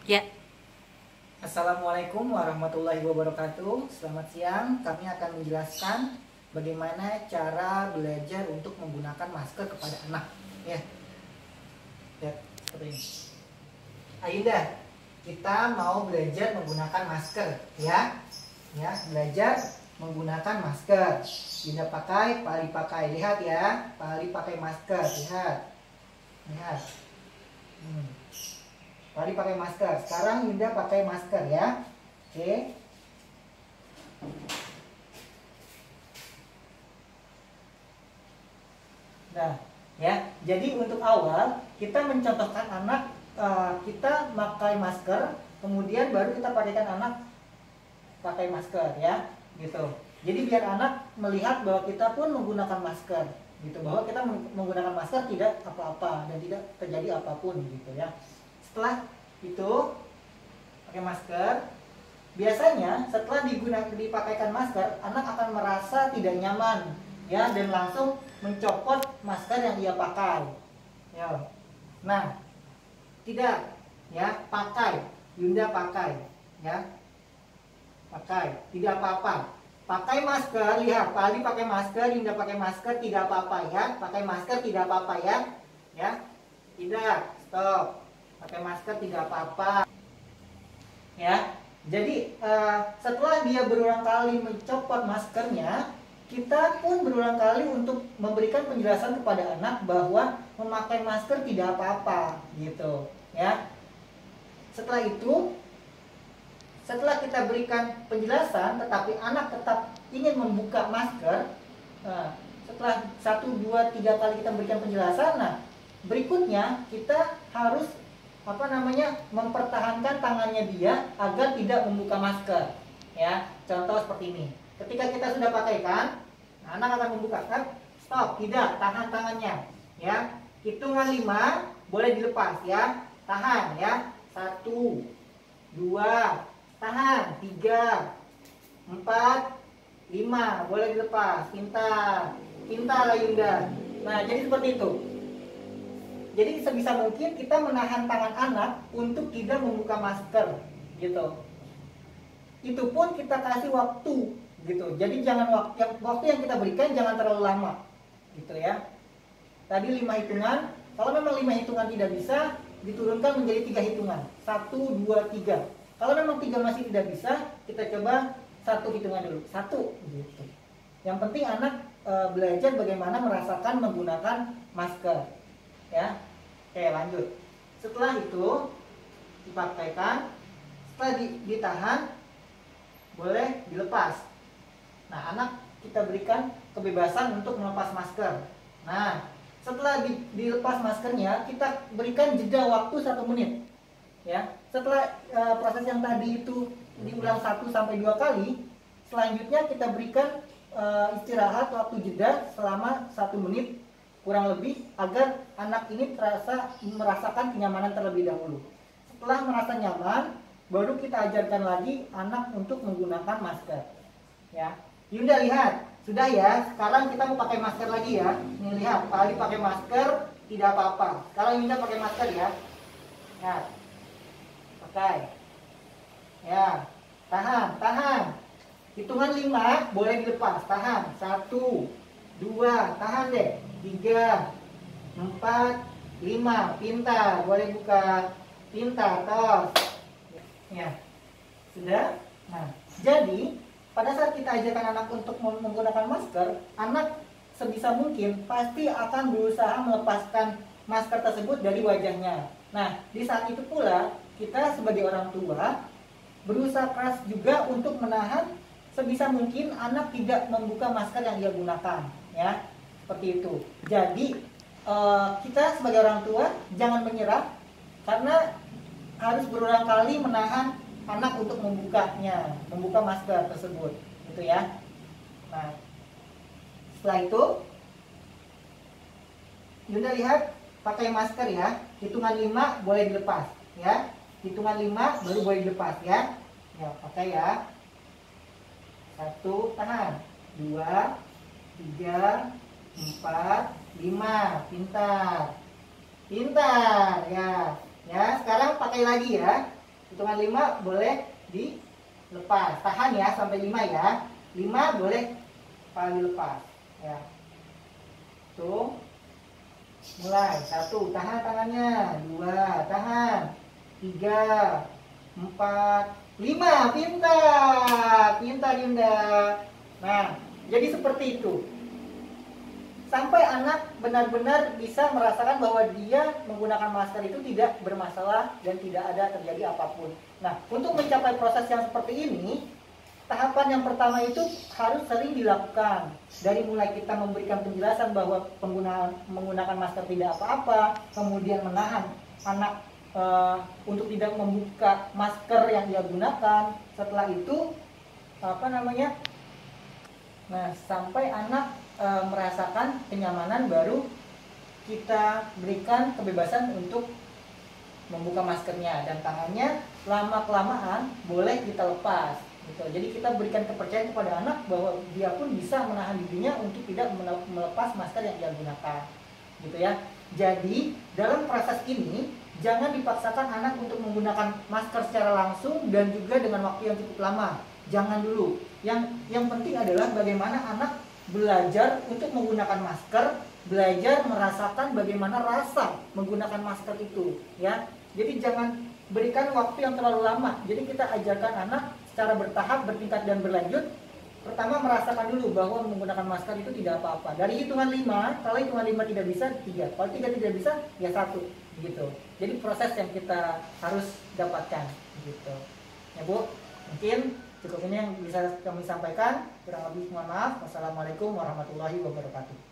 Ya, Assalamualaikum warahmatullahi wabarakatuh. Selamat siang. Kami akan menjelaskan bagaimana cara belajar untuk menggunakan masker kepada anak. Ya, ya seperti ini. Ayunda, kita mau belajar menggunakan masker, ya. Ya, belajar menggunakan masker. Tidak pakai, Pali pakai. Lihat ya, Pali pakai masker. Lihat, lihat. Pali pakai masker. Sekarang Yunda pakai masker ya. Oke. Nah, ya. Jadi untuk awal kita mencontohkan anak kita pakai masker, kemudian baru kita pakaikan anak pakai masker ya, gitu. Jadi biar anak melihat bahwa kita pun menggunakan masker, gitu. Bahwa kita menggunakan masker tidak apa-apa dan tidak terjadi apapun, gitu ya. Setelah itu pakai masker, biasanya setelah dipakaikan masker, anak akan merasa tidak nyaman ya dan langsung mencopot masker yang ia pakai. Ya. Nah, tidak ya, pakai. Yunda pakai ya. Pakai, tidak apa-apa. Pakai masker, lihat, Pali pakai masker, Yunda pakai masker, tidak apa-apa ya. Pakai masker tidak apa-apa ya. Ya. Tidak, stop. Pakai masker tidak apa-apa. Ya. Jadi setelah dia berulang kali mencopot maskernya, kita pun berulang kali untuk memberikan penjelasan kepada anak bahwa memakai masker tidak apa-apa, gitu, ya. Setelah itu, setelah kita berikan penjelasan, tetapi anak tetap ingin membuka masker, setelah 1, 2, 3 kali kita berikan penjelasan, nah berikutnya kita harus mempertahankan tangannya dia agar tidak membuka masker, ya. Contoh seperti ini. Ketika kita sudah pakaikan, anak akan membuka. Stop, tidak, tahan tangannya, ya. Hitungan 5 boleh dilepas ya. Tahan ya. 1, 2, tahan. 3, 4, 5 boleh dilepas. Pintar. Pintar Ayunda. Nah, jadi seperti itu. Jadi sebisa mungkin kita menahan tangan anak untuk tidak membuka masker, gitu. Itu pun kita kasih waktu, gitu. Jadi jangan waktu yang kita berikan jangan terlalu lama, gitu ya. Tadi 5 hitungan. Kalau memang 5 hitungan tidak bisa, diturunkan menjadi 3 hitungan. 1, 2, 3. Kalau memang 3 masih tidak bisa, kita coba 1 hitungan dulu. 1, gitu. Yang penting anak belajar bagaimana merasakan menggunakan masker. Ya, oke, lanjut. Setelah itu dipakaikan, setelah ditahan, boleh dilepas. Nah, anak kita berikan kebebasan untuk melepas masker. Nah, setelah dilepas maskernya, kita berikan jeda waktu 1 menit. Ya, setelah proses yang tadi itu diulang 1 sampai 2 kali, selanjutnya kita berikan istirahat waktu jeda selama 1 menit kurang lebih agar anak ini merasakan kenyamanan terlebih dahulu. Setelah merasa nyaman, baru kita ajarkan lagi anak untuk menggunakan masker. Ya, Yunda lihat, sudah ya. Sekarang kita mau pakai masker lagi ya. Nih lihat, Pali pakai masker, tidak apa-apa. Sekarang Yunda pakai masker ya. Ya, pakai. Ya, tahan, tahan. Hitungan 5 boleh dilepas, tahan. 1, 2, tahan deh. 3, 4, 5, pintar, boleh buka, pintar, tos. Ya, sudah. Nah, jadi pada saat kita ajarkan anak untuk menggunakan masker, anak sebisa mungkin pasti akan berusaha melepaskan masker tersebut dari wajahnya. Nah, di saat itu pula kita sebagai orang tua berusaha keras juga untuk menahan sebisa mungkin anak tidak membuka masker yang ia gunakan, ya. Seperti itu. Jadi kita sebagai orang tua jangan menyerah karena harus berulang kali menahan anak untuk membuka masker tersebut, gitu ya. Nah, setelah itu Yunda lihat pakai masker ya. Hitungan 5 boleh dilepas ya. Hitungan 5 baru boleh dilepas ya. Ya, pakai ya. 1, tahan. 2, 3, 4, 5, pintar, pintar ya. Ya, sekarang pakai lagi ya. Hitungan 5 boleh dilepas. Tahan ya sampai 5 ya. 5 boleh kepala dilepas ya. Tuh. Mulai. 1, tahan tangannya. 2, tahan. 3, 4, 5. Pintar. Pintar Yunda. Nah, jadi seperti itu. Sampai anak benar-benar bisa merasakan bahwa dia menggunakan masker itu tidak bermasalah dan tidak ada terjadi apapun. Nah, untuk mencapai proses yang seperti ini, tahapan yang pertama itu harus sering dilakukan. Dari mulai kita memberikan penjelasan bahwa menggunakan masker tidak apa-apa, kemudian menahan anak untuk tidak membuka masker yang dia gunakan. Setelah itu, nah, sampai anak merasakan kenyamanan, baru kita berikan kebebasan untuk membuka maskernya, dan tangannya lama-kelamaan boleh kita lepas gitu. Jadi kita berikan kepercayaan kepada anak bahwa dia pun bisa menahan dirinya untuk tidak melepas masker yang dia gunakan gitu ya. Jadi dalam proses ini jangan dipaksakan anak untuk menggunakan masker secara langsung dan juga dengan waktu yang cukup lama. Jangan dulu. Yang penting adalah bagaimana anak belajar untuk menggunakan masker, belajar merasakan bagaimana rasa menggunakan masker itu ya. Jadi jangan berikan waktu yang terlalu lama. Jadi kita ajarkan anak secara bertahap, bertingkat dan berlanjut. Pertama merasakan dulu bahwa menggunakan masker itu tidak apa-apa. Dari hitungan 5, kalau hitungan 5 tidak bisa, 3. Kalau 3 tidak bisa, ya 1 gitu. Jadi proses yang kita harus dapatkan gitu. Ya Bu, mungkin cukup ini yang bisa kami sampaikan. Kurang lebih mohon maaf. Wassalamualaikum warahmatullahi wabarakatuh.